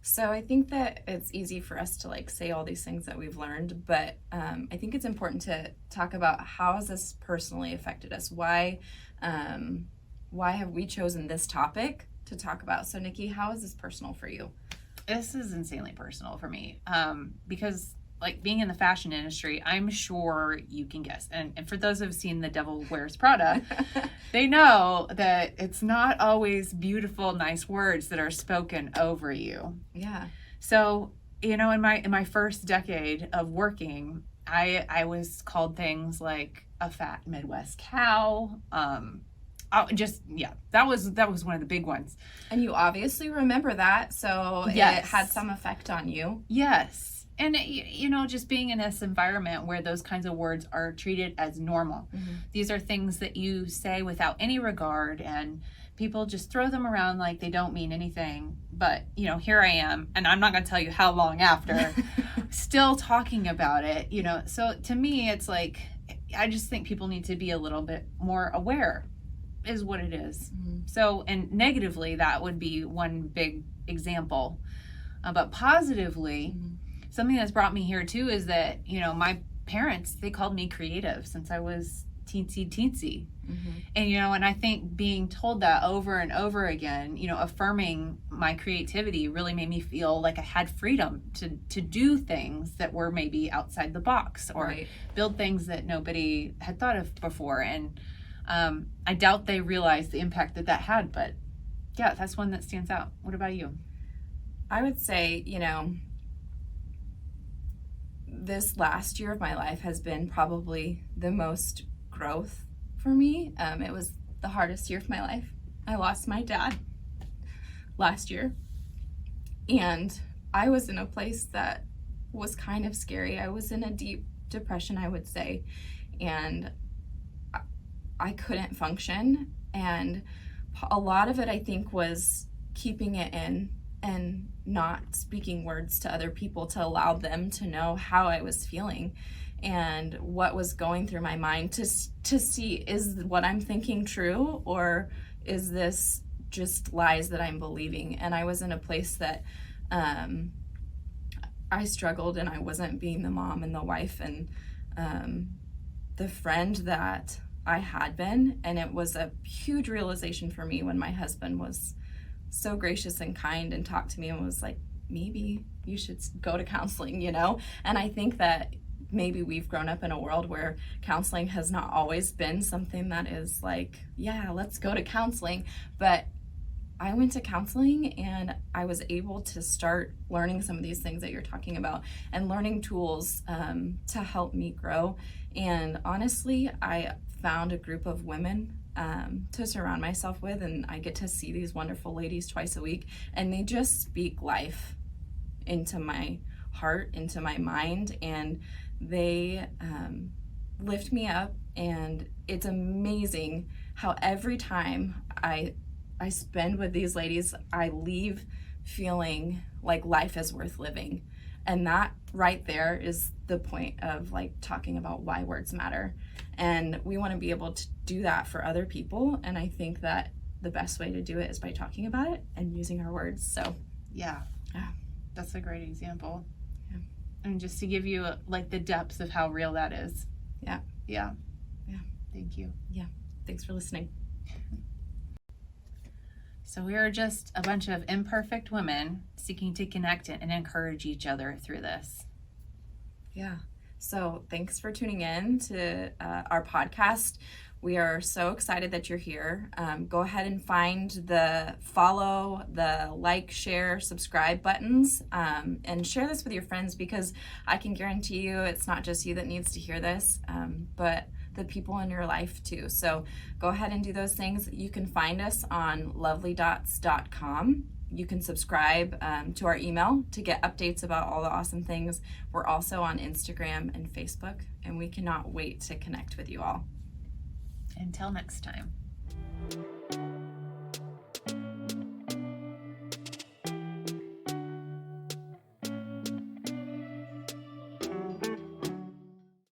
So I think that it's easy for us to like say all these things that we've learned, but I think it's important to talk about how has this personally affected us? Why have we chosen this topic to talk about? So Niki, how is this personal for you? This is insanely personal for me, because like being in the fashion industry, I'm sure you can guess. And for those who've seen The Devil Wears Prada, they know that it's not always beautiful, nice words that are spoken over you. Yeah. So, in my first decade of working, I was called things like a fat Midwest cow. That was one of the big ones. And you obviously remember that, so Yes. It had some effect on you. Yes. And, just being in this environment where those kinds of words are treated as normal. Mm-hmm. These are things that you say without any regard, and people just throw them around like they don't mean anything. But, here I am, and I'm not going to tell you how long after, still talking about it, So to me, it's like, I just think people need to be a little bit more aware, is what it is. Mm-hmm. So, and negatively, that would be one big example. But positively, something that's brought me here too is that, my parents, they called me creative since I was teensy. Mm-hmm. And, I think being told that over and over again, affirming my creativity really made me feel like I had freedom to do things that were maybe outside the box, or Right. build things that nobody had thought of before. And I doubt they realized the impact that had, but yeah, that's one that stands out. What about you? I would say, this last year of my life has been probably the most growth for me. It was the hardest year of my life. I lost my dad last year, and I was in a place that was kind of scary. I was in a deep depression, I would say, and I couldn't function, and a lot of it, I think, was keeping it in and not speaking words to other people to allow them to know how I was feeling and what was going through my mind, to see, is what I'm thinking true, or is this just lies that I'm believing? And I was in a place that I struggled, and I wasn't being the mom and the wife and the friend that I had been. And it was a huge realization for me when my husband was so gracious and kind and talked to me and was like, maybe you should go to counseling, And I think that maybe we've grown up in a world where counseling has not always been something that is like, yeah, let's go to counseling. But I went to counseling, and I was able to start learning some of these things that you're talking about, and learning tools to help me grow. And honestly, I found a group of women to surround myself with, and I get to see these wonderful ladies twice a week, and they just speak life into my heart, into my mind, and they lift me up. And it's amazing how every time I spend with these ladies, I leave feeling like life is worth living. And that right there is the point of like talking about why words matter. And we want to be able to do that for other people. And I think that the best way to do it is by talking about it and using our words. So yeah, yeah. That's a great example. Yeah. And just to give you like the depths of how real that is. Yeah. Yeah. Yeah. Thank you. Yeah. Thanks for listening. So we are just a bunch of imperfect women seeking to connect and encourage each other through this. Yeah. So thanks for tuning in to our podcast. We are so excited that you're here. Go ahead and find the follow, the like, share, subscribe buttons, and share this with your friends, because I can guarantee you it's not just you that needs to hear this, but the people in your life too. So go ahead and do those things. You can find us on lovelydots.com. You can subscribe to our email to get updates about all the awesome things. We're also on Instagram and Facebook, and we cannot wait to connect with you all. Until next time.